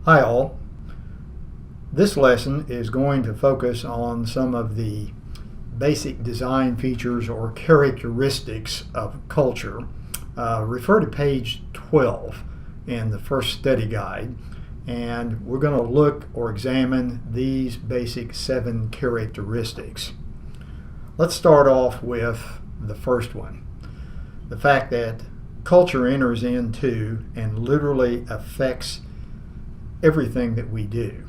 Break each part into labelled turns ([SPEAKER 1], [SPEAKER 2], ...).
[SPEAKER 1] Hi all. This lesson is going to focus on some of the basic design features or characteristics of culture. Refer to page 12 in the first study guide, and we're going to look or examine these basic 7 characteristics. Let's start off with the first one, the fact that culture enters into and literally affects everything that we do.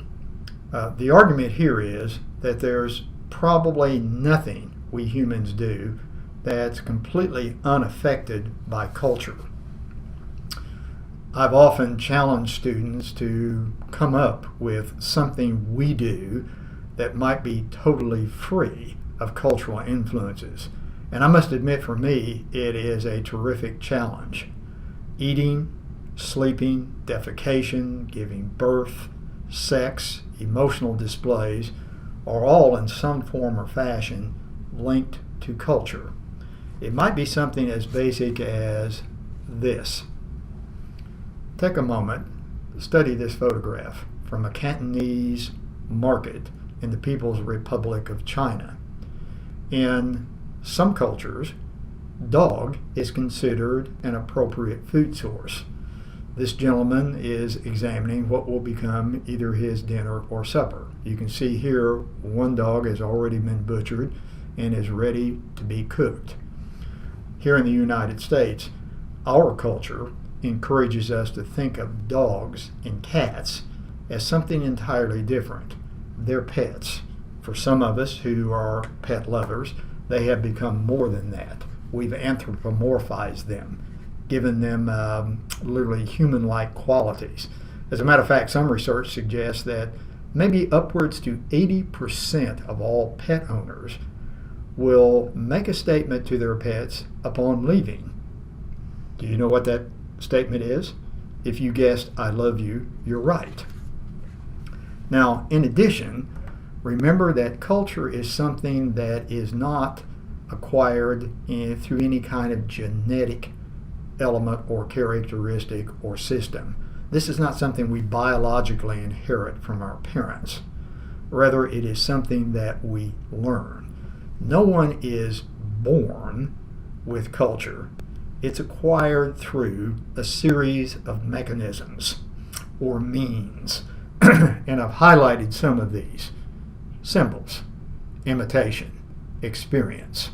[SPEAKER 1] The argument here is that there's probably nothing we humans do that's completely unaffected by culture. I've often challenged students to come up with something we do that might be totally free of cultural influences. And I must admit, for me, it is a terrific challenge. Eating, sleeping, defecation, giving birth, sex, emotional displays are all in some form or fashion linked to culture. It might be something as basic as this. Take a moment to study this photograph from a Cantonese market in the People's Republic of China. In some cultures, dog is considered an appropriate food source. This gentleman is examining what will become either his dinner or supper. You can see here one dog has already been butchered and is ready to be cooked. Here in the United States, our culture encourages us to think of dogs and cats as something entirely different. They're pets. For some of us who are pet lovers, they have become more than that. We've anthropomorphized them, given them literally human-like qualities. As a matter of fact, some research suggests that maybe upwards to 80% of all pet owners will make a statement to their pets upon leaving. Do you know what that statement is? If you guessed "I love you," you're right. Now, in addition, remember that culture is something that is not acquired through any kind of genetic element or characteristic or system. This is not something we biologically inherit from our parents. Rather, it is something that we learn. No one is born with culture. It's acquired through a series of mechanisms or means. And I've highlighted some of these. Symbols, imitation, experience.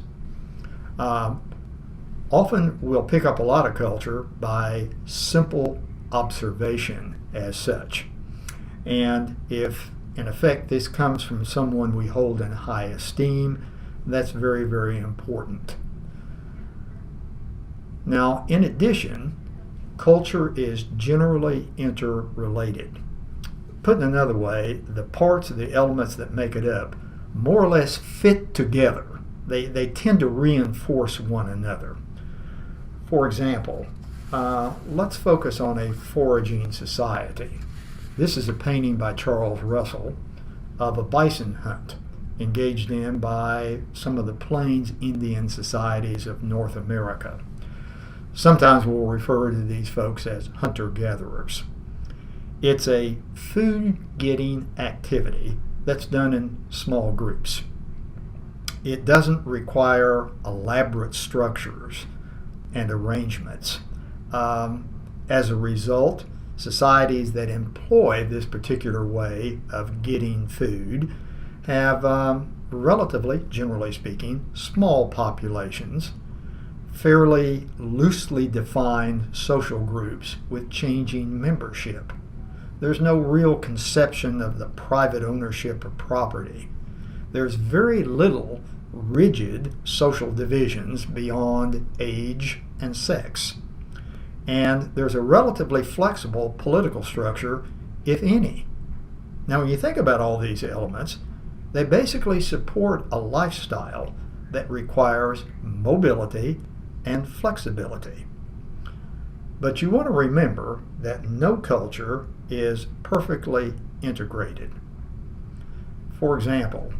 [SPEAKER 1] Often we'll pick up a lot of culture by simple observation as such. And if, in effect, this comes from someone we hold in high esteem, that's very, very important. Now, in addition, culture is generally interrelated. Put in another way, the parts of the elements that make it up more or less fit together. They tend to reinforce one another. For example, let's focus on a foraging society. This is a painting by Charles Russell of a bison hunt engaged in by some of the Plains Indian societies of North America. Sometimes we'll refer to these folks as hunter-gatherers. It's a food-getting activity that's done in small groups. It doesn't require elaborate structures and arrangements. As a result, societies that employ this particular way of getting food have relatively, generally speaking, small populations, fairly loosely defined social groups with changing membership. There's no real conception of the private ownership of property. There's very little rigid social divisions beyond age and sex. And there's a relatively flexible political structure, if any. Now, when you think about all these elements, they basically support a lifestyle that requires mobility and flexibility. But you want to remember that no culture is perfectly integrated. For example,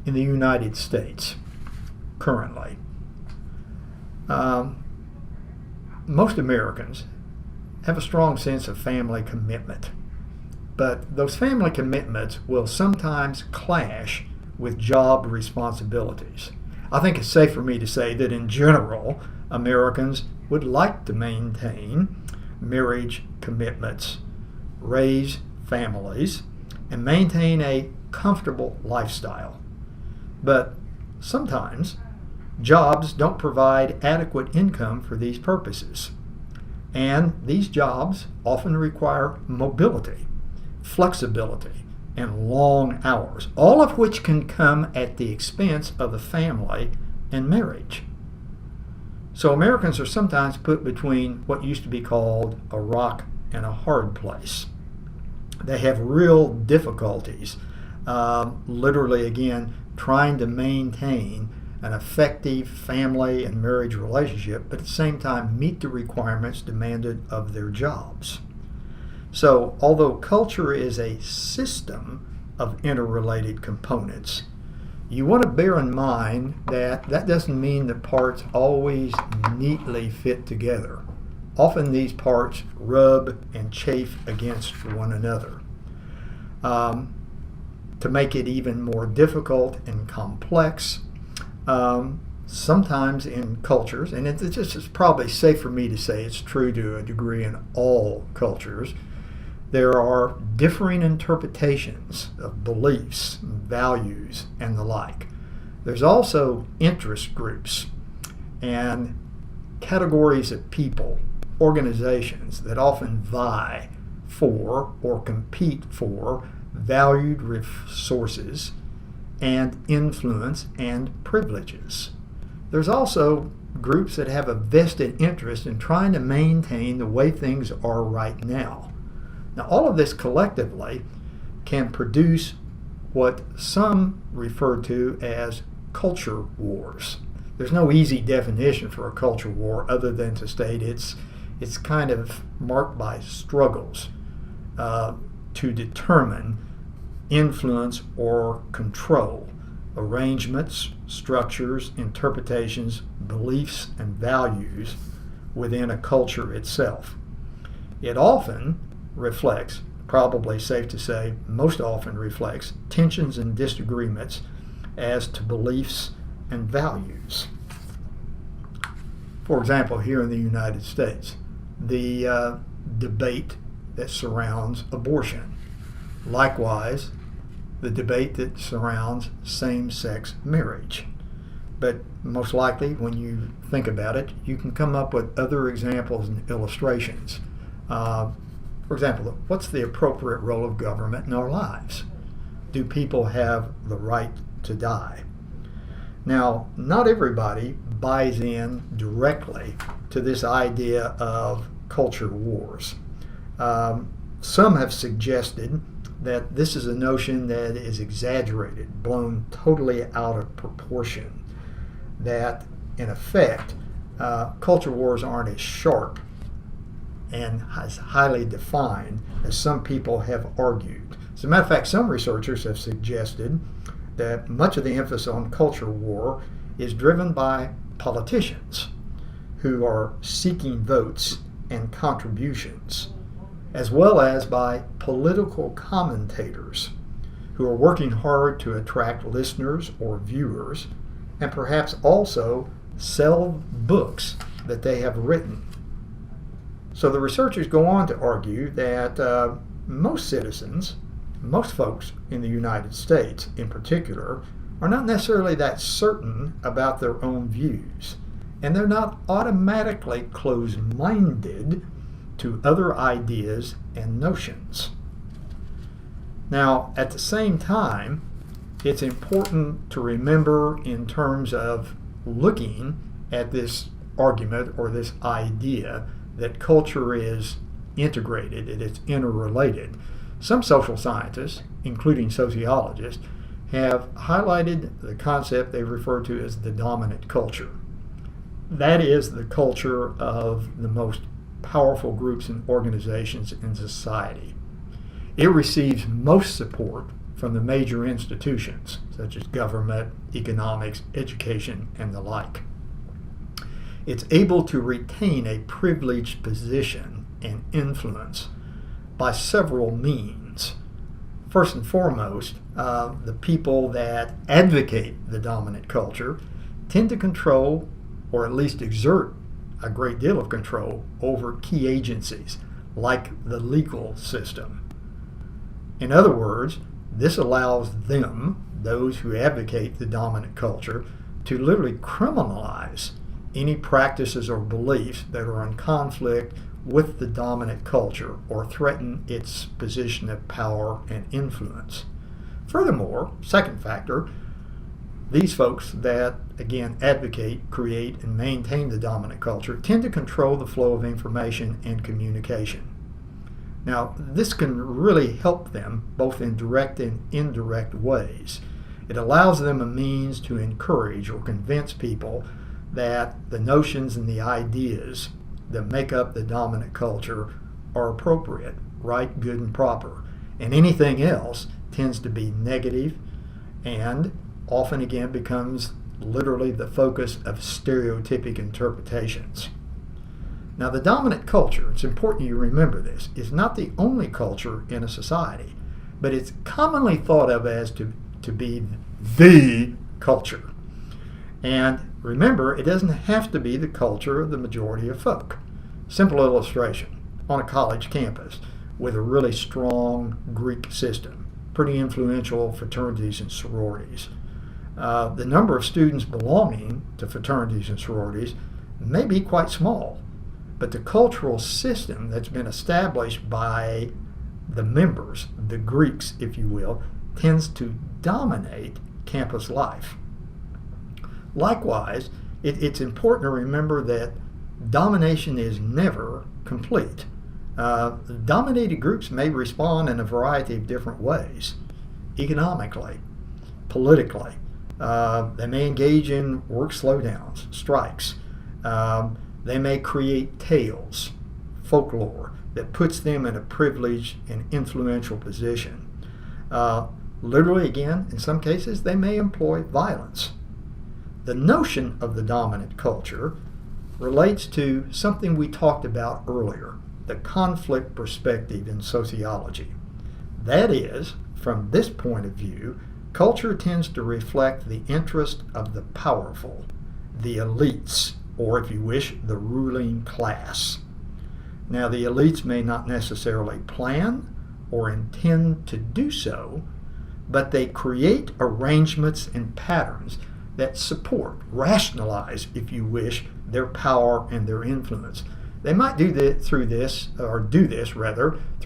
[SPEAKER 1] in the United States, currently, most Americans have a strong sense of family commitment. but those family commitments will sometimes clash with job responsibilities. I think it's safe for me to say that in general, Americans would like to maintain marriage commitments, raise families, and maintain a comfortable lifestyle. But sometimes jobs don't provide adequate income for these purposes. And these jobs often require mobility, flexibility, and long hours, all of which can come at the expense of the family and marriage. So Americans are sometimes put between what used to be called a rock and a hard place. They have real difficulties, literally again, trying to maintain an effective family and marriage relationship, but at the same time meet the requirements demanded of their jobs. So although culture is a system of interrelated components, you want to bear in mind that that doesn't mean the parts always neatly fit together. Often these parts rub and chafe against one another. To make it even more difficult and complex, sometimes in cultures, and it's probably safe for me to say it's true to a degree in all cultures, there are differing interpretations of beliefs, values, and the like. There's also interest groups and categories of people, organizations that often vie for or compete for valued resources and influence and privileges. There's also groups that have a vested interest in trying to maintain the way things are right now. Now, all of this collectively can produce what some refer to as culture wars. There's no easy definition for a culture war other than to state it's kind of marked by struggles to determine influence or control, arrangements, structures, interpretations, beliefs, and values within a culture itself. It often reflects, probably safe to say, most often reflects tensions and disagreements as to beliefs and values. For example, here in the United States, the debate that surrounds abortion. Likewise, the debate that surrounds same-sex marriage. But most likely, when you think about it, you can come up with other examples and illustrations. For example, what's the appropriate role of government in our lives? Do people have the right to die? Now, not everybody buys in directly to this idea of culture wars. Some have suggested that this is a notion that is exaggerated, blown totally out of proportion, that in effect, culture wars aren't as sharp and as highly defined as some people have argued. As a matter of fact, some researchers have suggested that much of the emphasis on culture war is driven by politicians who are seeking votes and contributions, as well as by political commentators who are working hard to attract listeners or viewers and perhaps also sell books that they have written. So the researchers go on to argue that most citizens, most folks in the United States in particular, are not necessarily that certain about their own views, and they're not automatically closed-minded to other ideas and notions. Now, at the same time, it's important to remember in terms of looking at this argument or this idea that culture is integrated, it is interrelated. Some social scientists, including sociologists, have highlighted the concept they refer to as the dominant culture. That is the culture of the most powerful groups and organizations in society. It receives most support from the major institutions, such as government, economics, education, and the like. It's able to retain a privileged position and influence by several means, First and foremost, the people that advocate the dominant culture tend to control, or at least exert a great deal of control over key agencies like the legal system. In other words, this allows them, those who advocate the dominant culture, to literally criminalize any practices or beliefs that are in conflict with the dominant culture or threaten its position of power and influence. Furthermore, second factor, these folks that, again, advocate, create, and maintain the dominant culture tend to control the flow of information and communication. Now, this can really help them both in direct and indirect ways. It allows them a means to encourage or convince people that the notions and the ideas that make up the dominant culture are appropriate, right, good, and proper. And anything else tends to be negative and often again becomes literally the focus of stereotypic interpretations. Now, the dominant culture, it's important you remember this, is not the only culture in a society, but it's commonly thought of as to be the culture. And remember, it doesn't have to be the culture of the majority of folk. Simple illustration, on a college campus with a really strong Greek system, pretty influential fraternities and sororities. The number of students belonging to fraternities and sororities may be quite small, but the cultural system that's been established by the members, the Greeks, if you will, tends to dominate campus life. Likewise, it's important to remember that domination is never complete. Dominated groups may respond in a variety of different ways, economically, politically. They may engage in work slowdowns, strikes. They may create tales, folklore, that puts them in a privileged and influential position. Literally, again, in some cases, they may employ violence. The notion of the dominant culture relates to something we talked about earlier, the conflict perspective in sociology. That is, from this point of view, culture tends to reflect the interest of the powerful, the elites, or if you wish, the ruling class. Now, the elites may not necessarily plan or intend to do so, but they create arrangements and patterns that support, rationalize, if you wish, their power and their influence. They might do this through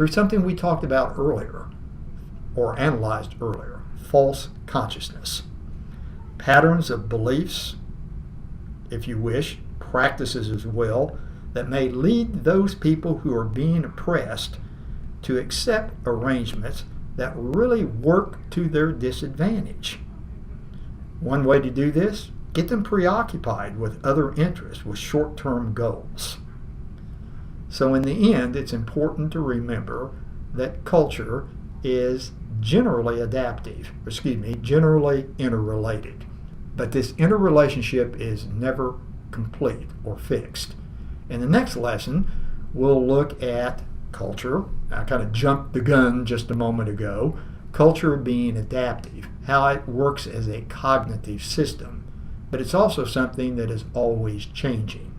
[SPEAKER 1] something we talked about earlier, or analyzed earlier, false consciousness. Patterns of beliefs, if you wish, practices as well, that may lead those people who are being oppressed to accept arrangements that really work to their disadvantage. One way to do this, get them preoccupied with other interests, with short-term goals. So in the end, it's important to remember that culture is generally generally interrelated. But this interrelationship is never complete or fixed. In the next lesson, we'll look at culture. I kind of jumped the gun just a moment ago. Culture being adaptive, how it works as a cognitive system, but it's also something that is always changing.